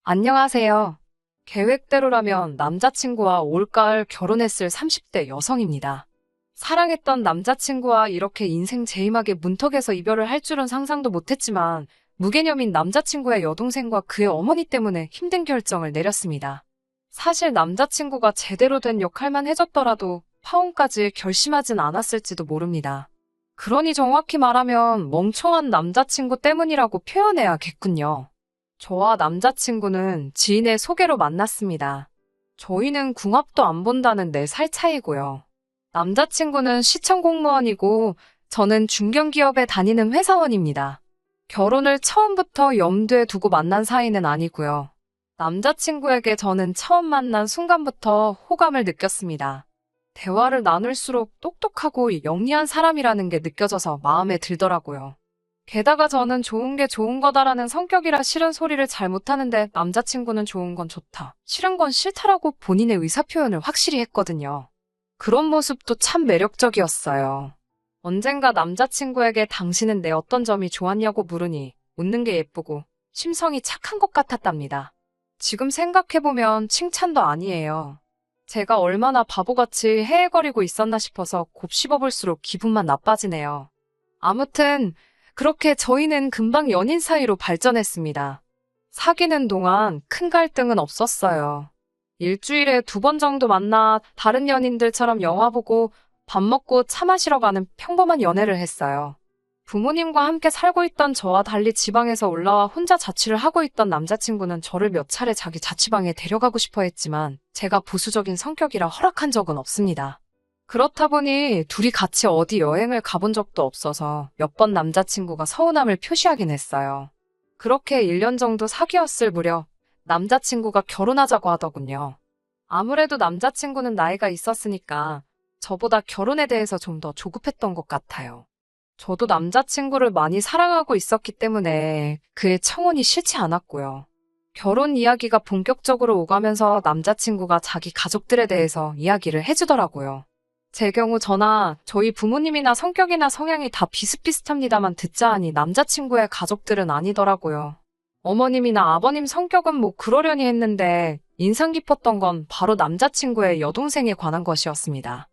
안녕하세요. 계획대로라면 남자친구와 올가을 결혼했을 30대 여성입니다. 사랑했던 남자친구와 이렇게 인생 제임하게 문턱에서 이별을 할 줄은 상상도 못했지만 무개념인 남자친구의 여동생과 그의 어머니 때문에 힘든 결정을 내렸습니다. 사실 남자친구가 제대로 된 역할만 해줬더라도 파혼까지 결심하진 않았을지도 모릅니다. 그러니 정확히 말하면 멍청한 남자친구 때문이라고 표현해야겠군요. 저와 남자친구는 지인의 소개로 만났습니다. 저희는 궁합도 안 본다는 4살 차이고요. 남자친구는 시청 공무원이고 저는 중견기업에 다니는 회사원입니다. 결혼을 처음부터 염두에 두고 만난 사이는 아니고요. 남자친구에게 저는 처음 만난 순간부터 호감을 느꼈습니다. 대화를 나눌수록 똑똑하고 영리한 사람이라는 게 느껴져서 마음에 들더라고요. 게다가 저는 좋은 게 좋은 거다라는 성격이라 싫은 소리를 잘 못하는데 남자친구는 좋은 건 좋다, 싫은 건 싫다라고 본인의 의사표현을 확실히 했거든요. 그런 모습도 참 매력적이었어요. 언젠가 남자친구에게 당신은 내 어떤 점이 좋았냐고 물으니 웃는 게 예쁘고 심성이 착한 것 같았답니다. 지금 생각해보면 칭찬도 아니에요. 제가 얼마나 바보같이 헤헤거리고 있었나 싶어서 곱씹어볼수록 기분만 나빠지네요. 아무튼 그렇게 저희는 금방 연인 사이로 발전했습니다. 사귀는 동안 큰 갈등은 없었어요. 일주일에 2번 정도 만나 다른 연인들처럼 영화 보고 밥 먹고 차 마시러 가는 평범한 연애를 했어요. 부모님과 함께 살고 있던 저와 달리 지방에서 올라와 혼자 자취를 하고 있던 남자친구는 저를 몇 차례 자기 자취방에 데려가고 싶어 했지만 제가 보수적인 성격이라 허락한 적은 없습니다. 그렇다 보니 둘이 같이 어디 여행을 가본 적도 없어서 몇 번 남자친구가 서운함을 표시하긴 했어요. 그렇게 1년 정도 사귀었을 무렵 남자친구가 결혼하자고 하더군요. 아무래도 남자친구는 나이가 있었으니까 저보다 결혼에 대해서 좀 더 조급했던 것 같아요. 저도 남자친구를 많이 사랑하고 있었기 때문에 그의 청혼이 싫지 않았고요. 결혼 이야기가 본격적으로 오가면서 남자친구가 자기 가족들에 대해서 이야기를 해주더라고요. 제 경우 저나 저희 부모님이나 성격이나 성향이 다 비슷비슷합니다만 듣자 하니 남자친구의 가족들은 아니더라고요. 어머님이나 아버님 성격은 뭐 그러려니 했는데 인상 깊었던 건 바로 남자친구의 여동생에 관한 것이었습니다.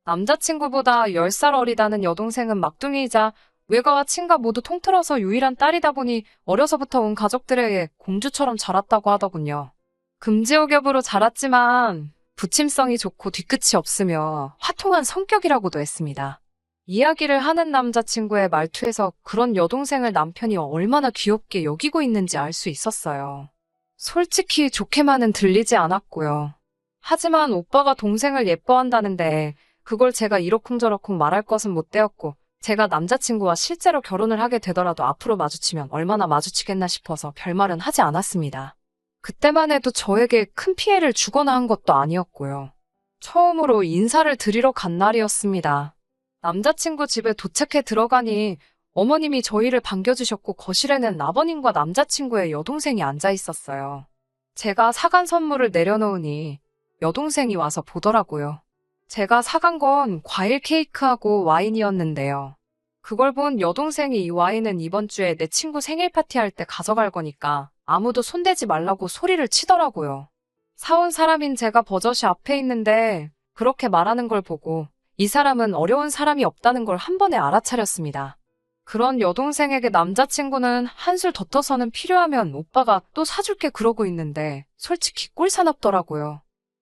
남자친구보다 10살 어리다는 여동생은 막둥이이자 외가와 친가 모두 통틀어서 유일한 딸이다 보니 어려서부터 온 가족들에게 공주처럼 자랐다고 하더군요. 금지옥엽으로 자랐지만 부침성이 좋고 뒤끝이 없으며 화통한 성격이라고도 했습니다. 이야기를 하는 남자친구의 말투에서 그런 여동생을 남편이 얼마나 귀엽게 여기고 있는지 알 수 있었어요. 솔직히 좋게만은 들리지 않았고요. 하지만 오빠가 동생을 예뻐한다는데 그걸 제가 이러쿵저러쿵 말할 것은 못 되었고 제가 남자친구와 실제로 결혼을 하게 되더라도 앞으로 마주치면 얼마나 마주치겠나 싶어서 별말은 하지 않았습니다. 그때만 해도 저에게 큰 피해를 주거나 한 것도 아니었고요. 처음으로 인사를 드리러 간 날이었습니다. 남자친구 집에 도착해 들어가니 어머님이 저희를 반겨주셨고 거실에는 아버님과 남자친구의 여동생이 앉아 있었어요. 제가 사간 선물을 내려놓으니 여동생이 와서 보더라고요. 제가 사간 건 과일 케이크하고 와인이었는데요. 그걸 본 여동생이 이 와인은 이번 주에 내 친구 생일 파티할 때 가져갈 거니까 아무도 손대지 말라고 소리를 치더라고요. 사온 사람인 제가 버젓이 앞에 있는데 그렇게 말하는 걸 보고 이 사람은 어려운 사람이 없다는 걸 한 번에 알아차렸습니다. 그런 여동생에게 남자친구는 한술 더 떠서는 필요하면 오빠가 또 사줄게 그러고 있는데 솔직히 꼴사납더라고요.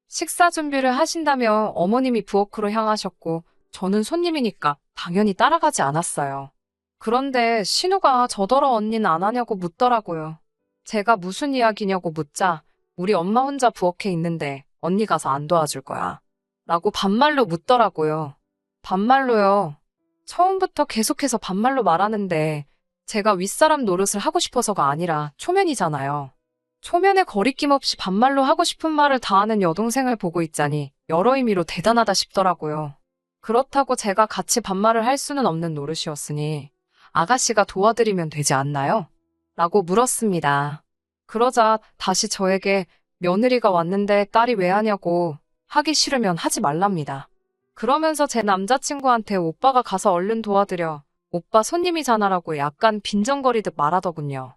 식사 준비를 하신다며 어머님이 부엌으로 향하셨고 저는 손님이니까 당연히 따라가지 않았어요. 그런데 신우가 저더러 언니는 안 하냐고 묻더라고요. 제가 무슨 이야기냐고 묻자 우리 엄마 혼자 부엌에 있는데 언니 가서 안 도와줄 거야 라고 반말로 묻더라고요. 반말로요. 처음부터 계속해서 반말로 말하는데 제가 윗사람 노릇을 하고 싶어서가 아니라 초면이잖아요. 초면에 거리낌 없이 반말로 하고 싶은 말을 다하는 여동생을 보고 있자니 여러 의미로 대단하다 싶더라고요. 그렇다고 제가 같이 반말을 할 수는 없는 노릇이었으니 아가씨가 도와드리면 되지 않나요? 라고 물었습니다. 그러자 다시 저에게 며느리가 왔는데 딸이 왜 하냐고 하기 싫으면 하지 말랍니다. 그러면서 제 남자친구한테 오빠가 가서 얼른 도와드려 오빠 손님이잖아라고 약간 빈정거리듯 말하더군요.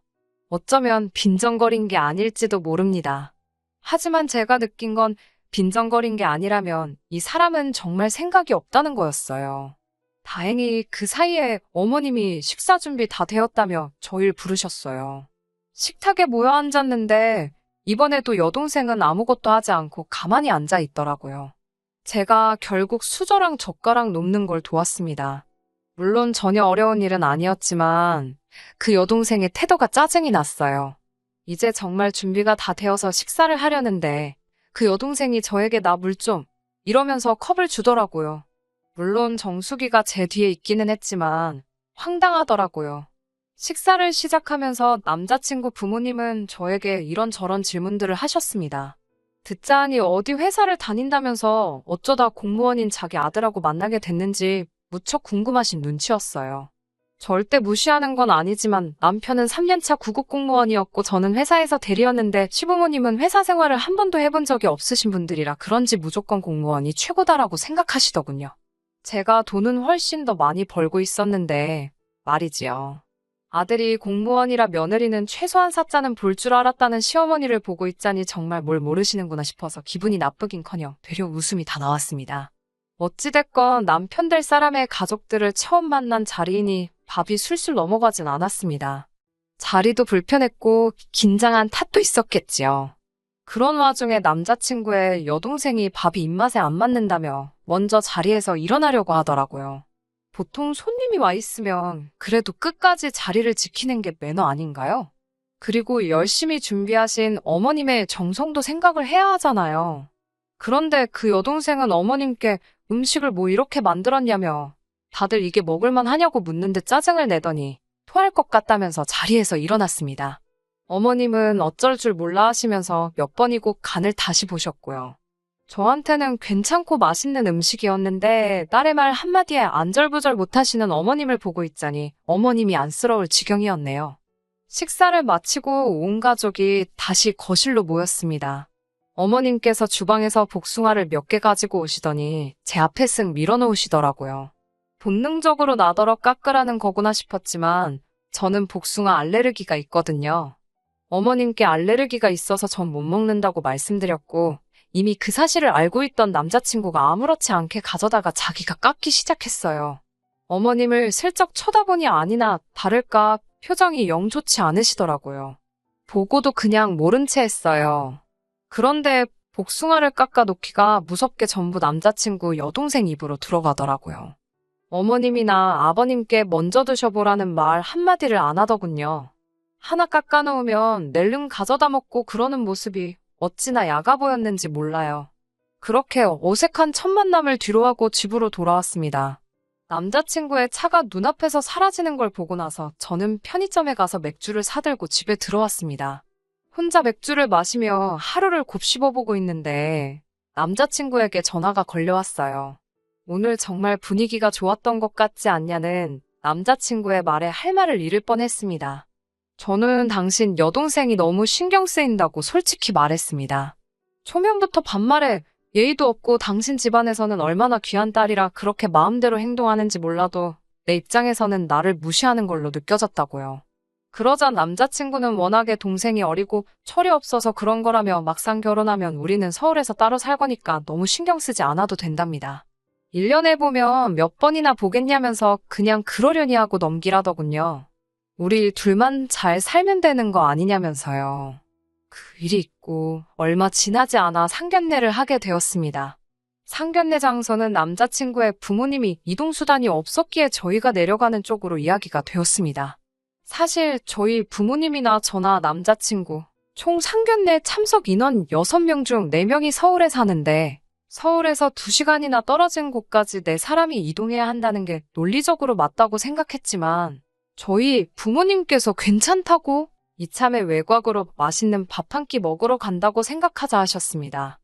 어쩌면 빈정거린 게 아닐지도 모릅니다. 하지만 제가 느낀 건 빈정거린 게 아니라면 이 사람은 정말 생각이 없다는 거였어요. 다행히 그 사이에 어머님이 식사 준비 다 되었다며 저희를 부르셨어요. 식탁에 모여 앉았는데 이번에도 여동생은 아무것도 하지 않고 가만히 앉아 있더라고요. 제가 결국 수저랑 젓가락 놓는 걸 도왔습니다. 물론 전혀 어려운 일은 아니었지만 그 여동생의 태도가 짜증이 났어요. 이제 정말 준비가 다 되어서 식사를 하려는데 그 여동생이 저에게 나 물 좀 이러면서 컵을 주더라고요. 물론 정수기가 제 뒤에 있기는 했지만 황당하더라고요. 식사를 시작하면서 남자친구 부모님은 저에게 이런저런 질문들을 하셨습니다. 듣자 하니 어디 회사를 다닌다면서 어쩌다 공무원인 자기 아들하고 만나게 됐는지 무척 궁금하신 눈치였어요. 절대 무시하는 건 아니지만 남편은 3년차 구급 공무원이었고 저는 회사에서 대리였는데 시부모님은 회사 생활을 한 번도 해본 적이 없으신 분들이라 그런지 무조건 공무원이 최고다라고 생각하시더군요. 제가 돈은 훨씬 더 많이 벌고 있었는데 말이지요. 아들이 공무원이라 며느리는 최소한 사자는 볼 줄 알았다는 시어머니를 보고 있자니 정말 뭘 모르시는구나 싶어서 기분이 나쁘긴커녕 되려 웃음이 다 나왔습니다. 어찌됐건 남편 될 사람의 가족들을 처음 만난 자리이니 밥이 술술 넘어가진 않았습니다. 자리도 불편했고 긴장한 탓도 있었겠지요. 그런 와중에 남자친구의 여동생이 밥이 입맛에 안 맞는다며 먼저 자리에서 일어나려고 하더라고요. 보통 손님이 와 있으면 그래도 끝까지 자리를 지키는 게 매너 아닌가요? 그리고 열심히 준비하신 어머님의 정성도 생각을 해야 하잖아요. 그런데 그 여동생은 어머님께 음식을 뭐 이렇게 만들었냐며 다들 이게 먹을만 하냐고 묻는데 짜증을 내더니 토할 것 같다면서 자리에서 일어났습니다. 어머님은 어쩔 줄 몰라 하시면서 몇 번이고 간을 다시 보셨고요. 저한테는 괜찮고 맛있는 음식이었는데 딸의 말 한마디에 안절부절 못하시는 어머님을 보고 있자니 어머님이 안쓰러울 지경이었네요. 식사를 마치고 온 가족이 다시 거실로 모였습니다. 어머님께서 주방에서 복숭아를 몇 개 가지고 오시더니 제 앞에 쓱 밀어놓으시더라고요. 본능적으로 나더러 깎으라는 거구나 싶었지만 저는 복숭아 알레르기가 있거든요. 어머님께 알레르기가 있어서 전 못 먹는다고 말씀드렸고 이미 그 사실을 알고 있던 남자친구가 아무렇지 않게 가져다가 자기가 깎기 시작했어요. 어머님을 슬쩍 쳐다보니 아니나 다를까 표정이 영 좋지 않으시더라고요. 보고도 그냥 모른 채 했어요. 그런데 복숭아를 깎아 놓기가 무섭게 전부 남자친구 여동생 입으로 들어가더라고요. 어머님이나 아버님께 먼저 드셔보라는 말 한마디를 안 하더군요. 하나 깎아 놓으면 낼름 가져다 먹고 그러는 모습이 어찌나 야가 보였는지 몰라요. 그렇게 어색한 첫 만남을 뒤로하고 집으로 돌아왔습니다. 남자친구의 차가 눈앞에서 사라지는 걸 보고 나서 저는 편의점에 가서 맥주를 사들고 집에 들어왔습니다. 혼자 맥주를 마시며 하루를 곱씹어보고 있는데 남자친구에게 전화가 걸려왔어요. 오늘 정말 분위기가 좋았던 것 같지 않냐는 남자친구의 말에 할 말을 잃을 뻔했습니다. 저는 당신 여동생이 너무 신경 쓰인다고 솔직히 말했습니다. 초면부터 반말에 예의도 없고 당신 집안에서는 얼마나 귀한 딸이라 그렇게 마음대로 행동하는지 몰라도 내 입장에서는 나를 무시하는 걸로 느껴졌다고요. 그러자 남자친구는 워낙에 동생이 어리고 철이 없어서 그런 거라며 막상 결혼하면 우리는 서울에서 따로 살거니까 너무 신경 쓰지 않아도 된답니다. 1년에 보면 몇 번이나 보겠냐면서 그냥 그러려니 하고 넘기라더군요. 우리 둘만 잘 살면 되는 거 아니냐면서요. 그 일이 있고 얼마 지나지 않아 상견례를 하게 되었습니다. 상견례 장소는 남자친구의 부모님이 이동수단이 없었기에 저희가 내려가는 쪽으로 이야기가 되었습니다. 사실 저희 부모님이나 저나 남자친구 총 상견례 참석 인원 6명 중 4명이 서울에 사는데 서울에서 2시간이나 떨어진 곳까지 4사람이 이동해야 한다는 게 논리적으로 맞다고 생각했지만 저희 부모님께서 괜찮다고 이참에 외곽으로 맛있는 밥 한 끼 먹으러 간다고 생각하자 하셨습니다.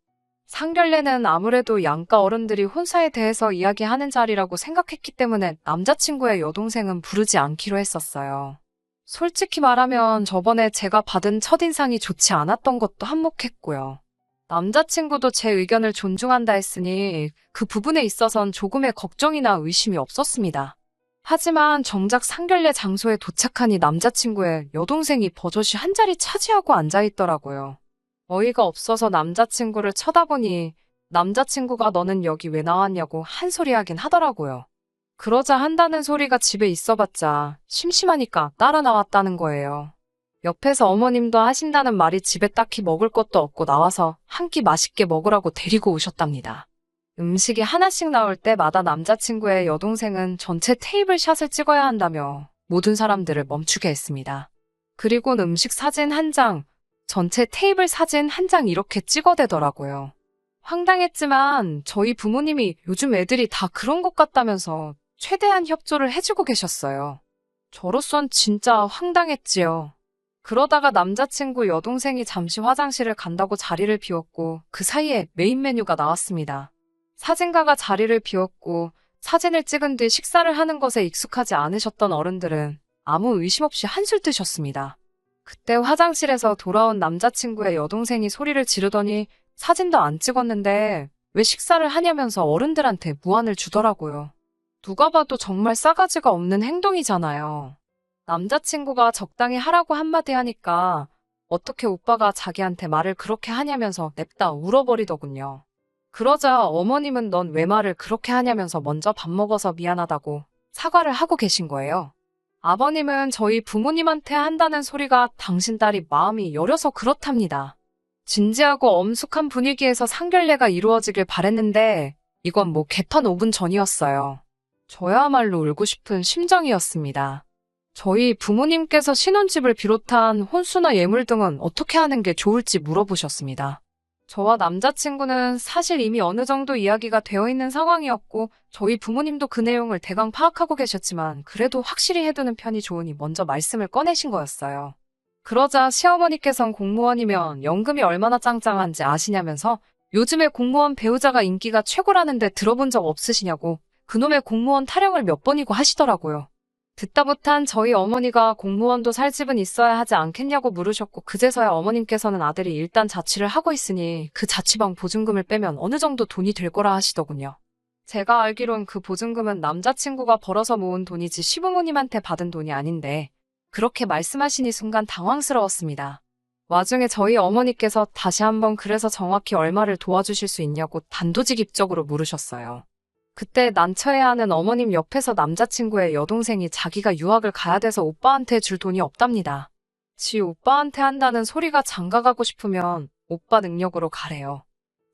상견례는 아무래도 양가 어른들이 혼사에 대해서 이야기하는 자리라고 생각했기 때문에 남자친구의 여동생은 부르지 않기로 했었어요. 솔직히 말하면 저번에 제가 받은 첫인상이 좋지 않았던 것도 한몫했고요. 남자친구도 제 의견을 존중한다 했으니 그 부분에 있어선 조금의 걱정이나 의심이 없었습니다. 하지만 정작 상견례 장소에 도착하니 남자친구의 여동생이 버젓이 한 자리 차지하고 앉아있더라고요. 어이가 없어서 남자친구를 쳐다보니 남자친구가 너는 여기 왜 나왔냐고 한 소리 하긴 하더라고요. 그러자 한다는 소리가 집에 있어봤자 심심하니까 따라 나왔다는 거예요. 옆에서 어머님도 하신다는 말이 집에 딱히 먹을 것도 없고 나와서 한 끼 맛있게 먹으라고 데리고 오셨답니다. 음식이 하나씩 나올 때마다 남자친구의 여동생은 전체 테이블 샷을 찍어야 한다며 모든 사람들을 멈추게 했습니다. 그리곤 음식 사진 한 장, 전체 테이블 사진 한 장 이렇게 찍어대더라고요. 황당했지만 저희 부모님이 요즘 애들이 다 그런 것 같다면서 최대한 협조를 해주고 계셨어요. 저로선 진짜 황당했지요. 그러다가 남자친구 여동생이 잠시 화장실을 간다고 자리를 비웠고 그 사이에 메인 메뉴가 나왔습니다. 사진가가 자리를 비웠고 사진을 찍은 뒤 식사를 하는 것에 익숙하지 않으셨던 어른들은 아무 의심 없이 한술 뜨셨습니다. 그때 화장실에서 돌아온 남자친구의 여동생이 소리를 지르더니 사진도 안 찍었는데 왜 식사를 하냐면서 어른들한테 무안을 주더라고요. 누가 봐도 정말 싸가지가 없는 행동이잖아요. 남자친구가 적당히 하라고 한마디 하니까 어떻게 오빠가 자기한테 말을 그렇게 하냐면서 냅다 울어버리더군요. 그러자 어머님은 넌 왜 말을 그렇게 하냐면서 먼저 밥 먹어서 미안하다고 사과를 하고 계신 거예요. 아버님은 저희 부모님한테 한다는 소리가 당신 딸이 마음이 여려서 그렇답니다. 진지하고 엄숙한 분위기에서 상견례가 이루어지길 바랬는데 이건 뭐 개판 5분 전이었어요. 저야말로 울고 싶은 심정이었습니다. 저희 부모님께서 신혼집을 비롯한 혼수나 예물 등은 어떻게 하는 게 좋을지 물어보셨습니다. 저와 남자친구는 사실 이미 어느 정도 이야기가 되어 있는 상황이었고 저희 부모님도 그 내용을 대강 파악하고 계셨지만 그래도 확실히 해두는 편이 좋으니 먼저 말씀을 꺼내신 거였어요. 그러자 시어머니께선 공무원이면 연금이 얼마나 짱짱한지 아시냐면서 요즘에 공무원 배우자가 인기가 최고라는데 들어본 적 없으시냐고 그놈의 공무원 타령을 몇 번이고 하시더라고요. 듣다 못한 저희 어머니가 공무원도 살 집은 있어야 하지 않겠냐고 물으셨고 그제서야 어머님께서는 아들이 일단 자취를 하고 있으니 그 자취방 보증금을 빼면 어느 정도 돈이 될 거라 하시더군요. 제가 알기론 그 보증금은 남자친구가 벌어서 모은 돈이지 시부모님한테 받은 돈이 아닌데 그렇게 말씀하시니 순간 당황스러웠습니다. 와중에 저희 어머니께서 다시 한번 그래서 정확히 얼마를 도와주실 수 있냐고 단도직입적으로 물으셨어요. 그때 난처해하는 어머님 옆에서 남자친구의 여동생이 자기가 유학을 가야 돼서 오빠한테 줄 돈이 없답니다. 지 오빠한테 한다는 소리가 장가가고 싶으면 오빠 능력으로 가래요.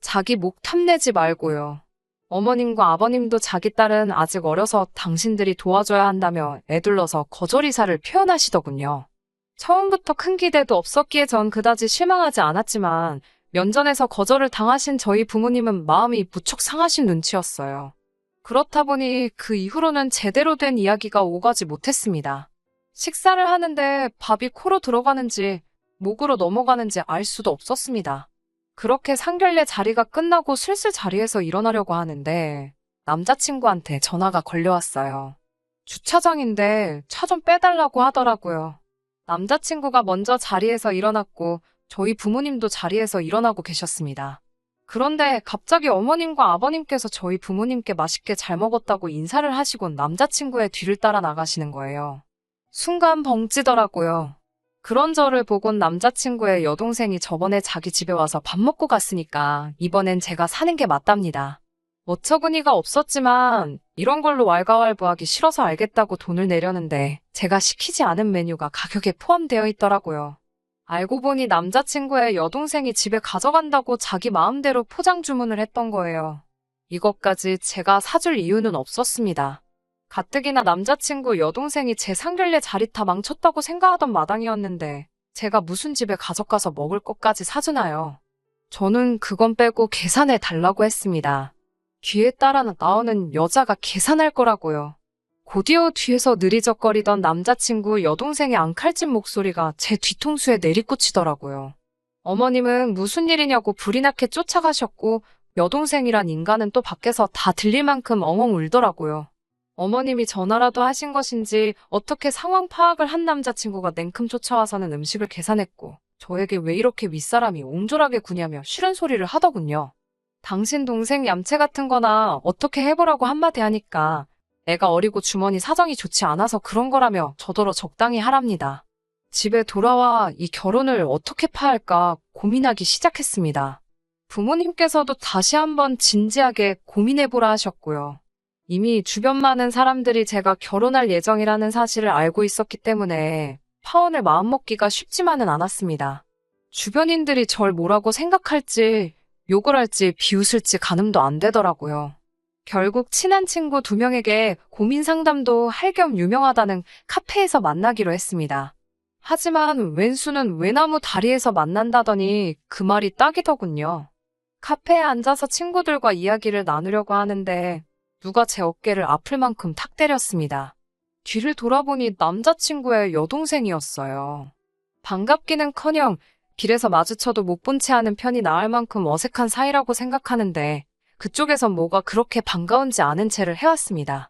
자기 목 탐내지 말고요. 어머님과 아버님도 자기 딸은 아직 어려서 당신들이 도와줘야 한다며 애둘러서 거절 의사를 표현하시더군요. 처음부터 큰 기대도 없었기에 전 그다지 실망하지 않았지만 면전에서 거절을 당하신 저희 부모님은 마음이 무척 상하신 눈치였어요. 그렇다 보니 그 이후로는 제대로 된 이야기가 오가지 못했습니다. 식사를 하는데 밥이 코로 들어가는지 목으로 넘어가는지 알 수도 없었습니다. 그렇게 상견례 자리가 끝나고 슬슬 자리에서 일어나려고 하는데 남자친구한테 전화가 걸려왔어요. 주차장인데 차 좀 빼달라고 하더라고요. 남자친구가 먼저 자리에서 일어났고 저희 부모님도 자리에서 일어나고 계셨습니다. 그런데 갑자기 어머님과 아버님께서 저희 부모님께 맛있게 잘 먹었다고 인사를 하시곤 남자친구의 뒤를 따라 나가시는 거예요. 순간 벙찌더라고요. 그런 저를 보곤 남자친구의 여동생이 저번에 자기 집에 와서 밥 먹고 갔으니까 이번엔 제가 사는 게 맞답니다. 어처구니가 없었지만 이런 걸로 왈가왈부하기 싫어서 알겠다고 돈을 내려는데 제가 시키지 않은 메뉴가 가격에 포함되어 있더라고요. 알고 보니 남자친구의 여동생이 집에 가져간다고 자기 마음대로 포장 주문을 했던 거예요. 이것까지 제가 사줄 이유는 없었습니다. 가뜩이나 남자친구 여동생이 제 상견례 자리 다 망쳤다고 생각하던 마당이었는데 제가 무슨 집에 가져가서 먹을 것까지 사주나요? 저는 그건 빼고 계산해 달라고 했습니다. 뒤에 따라 나오는 여자가 계산할 거라고요. 곧이어 뒤에서 느리적거리던 남자친구 여동생의 앙칼진 목소리가 제 뒤통수에 내리꽂히더라고요. 어머님은 무슨 일이냐고 불이 나게 쫓아가셨고 여동생이란 인간은 또 밖에서 다 들릴 만큼 엉엉 울더라고요. 어머님이 전화라도 하신 것인지 어떻게 상황 파악을 한 남자친구가 냉큼 쫓아와서는 음식을 계산했고 저에게 왜 이렇게 윗사람이 옹졸하게 구냐며 싫은 소리를 하더군요. 당신 동생 얌체 같은 거나 어떻게 해보라고 한마디 하니까 애가 어리고 주머니 사정이 좋지 않아서 그런 거라며 저더러 적당히 하랍니다. 집에 돌아와 이 결혼을 어떻게 파할까 고민하기 시작했습니다. 부모님께서도 다시 한번 진지하게 고민해보라 하셨고요. 이미 주변 많은 사람들이 제가 결혼할 예정이라는 사실을 알고 있었기 때문에 파혼을 마음먹기가 쉽지만은 않았습니다. 주변인들이 절 뭐라고 생각할지, 욕을 할지 비웃을지 가늠도 안 되더라고요. 결국 친한 친구 2명에게 고민 상담도 할 겸 유명하다는 카페에서 만나기로 했습니다. 하지만 왼수는 외나무 다리에서 만난다더니 그 말이 딱이더군요. 카페에 앉아서 친구들과 이야기를 나누려고 하는데 누가 제 어깨를 아플 만큼 탁 때렸습니다. 뒤를 돌아보니 남자친구의 여동생이었어요. 반갑기는커녕 길에서 마주쳐도 못 본 채 하는 편이 나을 만큼 어색한 사이라고 생각하는데 그쪽에선 뭐가 그렇게 반가운지 아는 채를 해왔습니다.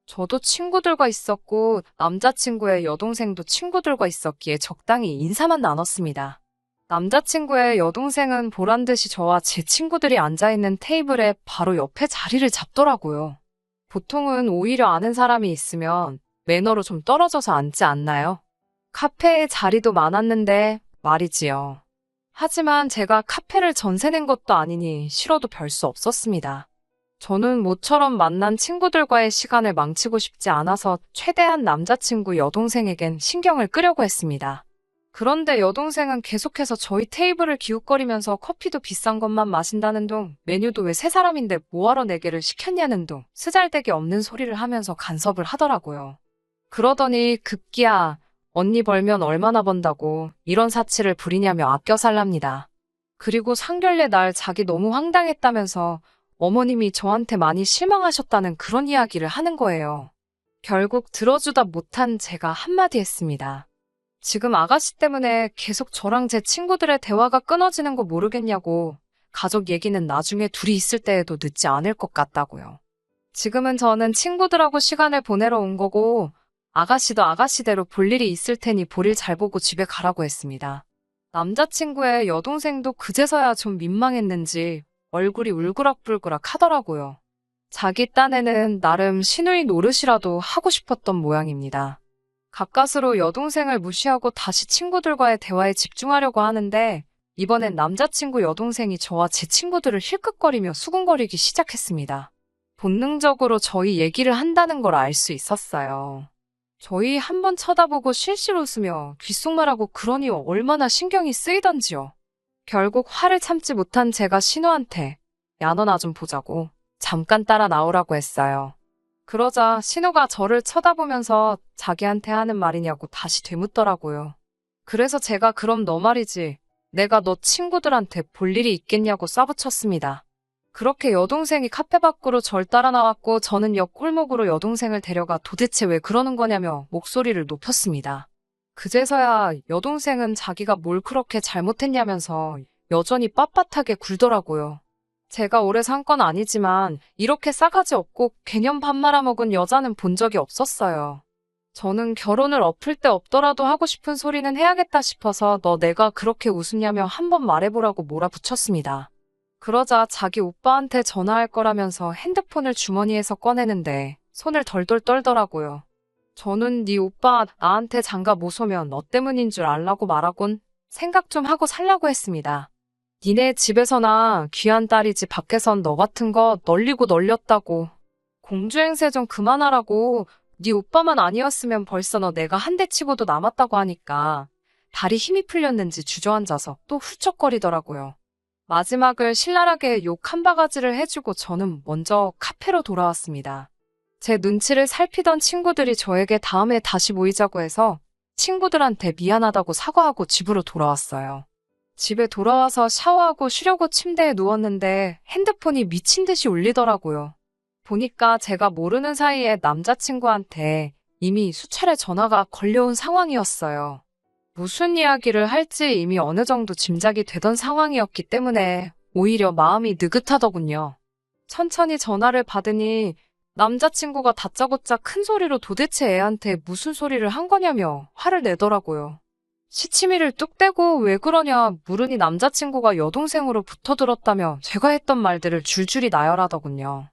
저도 친구들과 있었고 남자친구의 여동생도 친구들과 있었기에 적당히 인사만 나눴습니다. 남자친구의 여동생은 보란듯이 저와 제 친구들이 앉아있는 테이블에 바로 옆에 자리를 잡더라고요. 보통은 오히려 아는 사람이 있으면 매너로 좀 떨어져서 앉지 않나요? 카페에 자리도 많았는데 말이지요. 하지만 제가 카페를 전세 낸 것도 아니니 싫어도 별 수 없었습니다. 저는 모처럼 만난 친구들과의 시간을 망치고 싶지 않아서 최대한 남자친구 여동생에겐 신경을 끄려고 했습니다. 그런데 여동생은 계속해서 저희 테이블을 기웃거리면서 커피도 비싼 것만 마신다는 둥, 메뉴도 왜 3사람인데 뭐하러 4개를 시켰냐는 둥, 쓰잘데기 없는 소리를 하면서 간섭을 하더라고요. 그러더니 급기야 언니 벌면 얼마나 번다고 이런 사치를 부리냐며 아껴 살랍니다. 그리고 상견례 날 자기 너무 황당했다면서 어머님이 저한테 많이 실망하셨다는 그런 이야기를 하는 거예요. 결국 들어주다 못한 제가 한마디 했습니다. 지금 아가씨 때문에 계속 저랑 제 친구들의 대화가 끊어지는 거 모르겠냐고. 가족 얘기는 나중에 둘이 있을 때에도 늦지 않을 것 같다고요. 지금은 저는 친구들하고 시간을 보내러 온 거고 아가씨도 아가씨대로 볼 일이 있을 테니 볼일 잘 보고 집에 가라고 했습니다. 남자친구의 여동생도 그제서야 좀 민망했는지 얼굴이 울그락불그락 하더라고요. 자기 딴에는 나름 시누이 노릇이라도 하고 싶었던 모양입니다. 가까스로 여동생을 무시하고 다시 친구들과의 대화에 집중하려고 하는데 이번엔 남자친구 여동생이 저와 제 친구들을 힐끗거리며 수군거리기 시작했습니다. 본능적으로 저희 얘기를 한다는 걸 알 수 있었어요. 저희 한번 쳐다보고 실실 웃으며 귓속말하고 그러니 얼마나 신경이 쓰이던지요. 결국 화를 참지 못한 제가 신우한테 야 너 나 좀 보자고 잠깐 따라 나오라고 했어요. 그러자 신우가 저를 쳐다보면서 자기한테 하는 말이냐고 다시 되묻더라고요. 그래서 제가 그럼 너 말이지 내가 너 친구들한테 볼 일이 있겠냐고 쏴붙였습니다. 그렇게 여동생이 카페 밖으로 절 따라 나왔고 저는 옆 골목으로 여동생을 데려가 도대체 왜 그러는 거냐며 목소리를 높였습니다. 그제서야 여동생은 자기가 뭘 그렇게 잘못했냐면서 여전히 빳빳하게 굴더라고요. 제가 오래 산 건 아니지만 이렇게 싸가지 없고 개념 밥 말아먹은 여자는 본 적이 없었어요. 저는 결혼을 엎을 때 없더라도 하고 싶은 소리는 해야겠다 싶어서 너 내가 그렇게 웃음냐며 한번 말해보라고 몰아붙였습니다. 그러자 자기 오빠한테 전화할 거라면서 핸드폰을 주머니에서 꺼내는데 손을 덜덜 떨더라고요. 저는 네 오빠 나한테 장가 못 오면 너 때문인 줄 알라고 말하곤 생각 좀 하고 살라고 했습니다. 니네 집에서나 귀한 딸이지 밖에선 너 같은 거 널리고 널렸다고. 공주행세 좀 그만하라고. 네 오빠만 아니었으면 벌써 너 내가 한 대 치고도 남았다고 하니까 다리 힘이 풀렸는지 주저앉아서 또 훌쩍거리더라고요. 마지막을 신랄하게 욕 한 바가지를 해주고 저는 먼저 카페로 돌아왔습니다. 제 눈치를 살피던 친구들이 저에게 다음에 다시 모이자고 해서 친구들한테 미안하다고 사과하고 집으로 돌아왔어요. 집에 돌아와서 샤워하고 쉬려고 침대에 누웠는데 핸드폰이 미친 듯이 울리더라고요. 보니까 제가 모르는 사이에 남자친구한테 이미 수차례 전화가 걸려온 상황이었어요. 무슨 이야기를 할지 이미 어느 정도 짐작이 되던 상황이었기 때문에 오히려 마음이 느긋하더군요. 천천히 전화를 받으니 남자친구가 다짜고짜 큰 소리로 도대체 애한테 무슨 소리를 한 거냐며 화를 내더라고요. 시치미를 뚝 떼고 왜 그러냐 물으니 남자친구가 여동생으로 붙어들었다며 제가 했던 말들을 줄줄이 나열하더군요.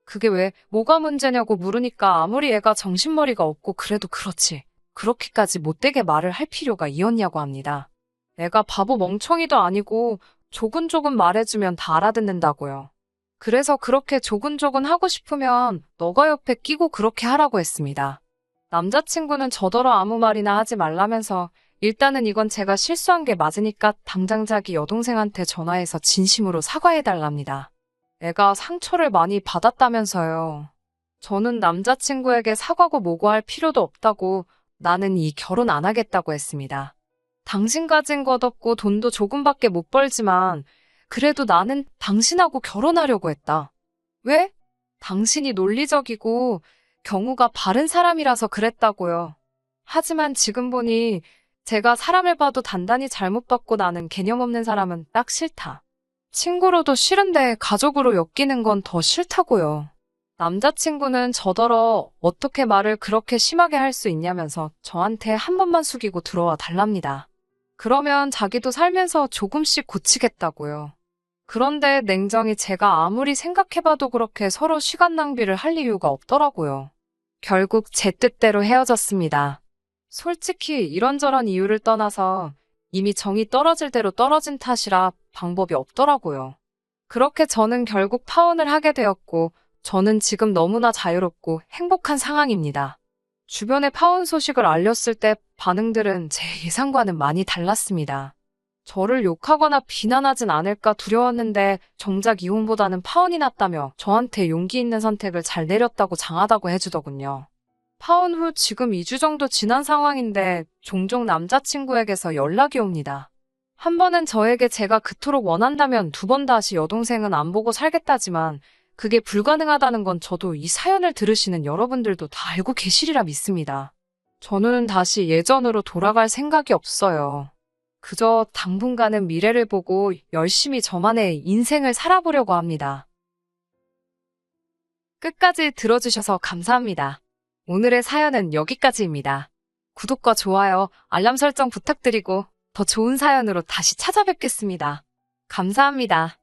그게 왜 뭐가 문제냐고 물으니까 아무리 애가 정신머리가 없고 그래도 그렇지. 그렇게까지 못되게 말을 할 필요가 있었냐고 합니다. 애가 바보 멍청이도 아니고 조근조근 말해주면 다 알아듣는다고요. 그래서 그렇게 조근조근 하고 싶으면 너가 옆에 끼고 그렇게 하라고 했습니다. 남자친구는 저더러 아무 말이나 하지 말라면서 일단은 이건 제가 실수한 게 맞으니까 당장 자기 여동생한테 전화해서 진심으로 사과해달랍니다. 애가 상처를 많이 받았다면서요. 저는 남자친구에게 사과고 뭐고 할 필요도 없다고 나는 이 결혼 안 하겠다고 했습니다. 당신 가진 것 없고 돈도 조금밖에 못 벌지만 그래도 나는 당신하고 결혼하려고 했다. 왜? 당신이 논리적이고 경우가 바른 사람이라서 그랬다고요. 하지만 지금 보니 제가 사람을 봐도 단단히 잘못 봤고 나는 개념 없는 사람은 딱 싫다. 친구로도 싫은데 가족으로 엮이는 건 더 싫다고요. 남자친구는 저더러 어떻게 말을 그렇게 심하게 할 수 있냐면서 저한테 한 번만 숙이고 들어와 달랍니다. 그러면 자기도 살면서 조금씩 고치겠다고요. 그런데 냉정히 제가 아무리 생각해봐도 그렇게 서로 시간 낭비를 할 이유가 없더라고요. 결국 제 뜻대로 헤어졌습니다. 솔직히 이런저런 이유를 떠나서 이미 정이 떨어질 대로 떨어진 탓이라 방법이 없더라고요. 그렇게 저는 결국 파혼을 하게 되었고 저는 지금 너무나 자유롭고 행복한 상황입니다. 주변에 파혼 소식을 알렸을 때 반응들은 제 예상과는 많이 달랐습니다. 저를 욕하거나 비난하진 않을까 두려웠는데 정작 이혼보다는 파혼이 낫다며 저한테 용기 있는 선택을 잘 내렸다고 장하다고 해주더군요. 파혼 후 지금 2주 정도 지난 상황인데 종종 남자친구에게서 연락이 옵니다. 한 번은 저에게 제가 그토록 원한다면 두 번 다시 여동생은 안 보고 살겠다지만 그게 불가능하다는 건 저도 이 사연을 들으시는 여러분들도 다 알고 계시리라 믿습니다. 저는 다시 예전으로 돌아갈 생각이 없어요. 그저 당분간은 미래를 보고 열심히 저만의 인생을 살아보려고 합니다. 끝까지 들어주셔서 감사합니다. 오늘의 사연은 여기까지입니다. 구독과 좋아요, 알람 설정 부탁드리고 더 좋은 사연으로 다시 찾아뵙겠습니다. 감사합니다.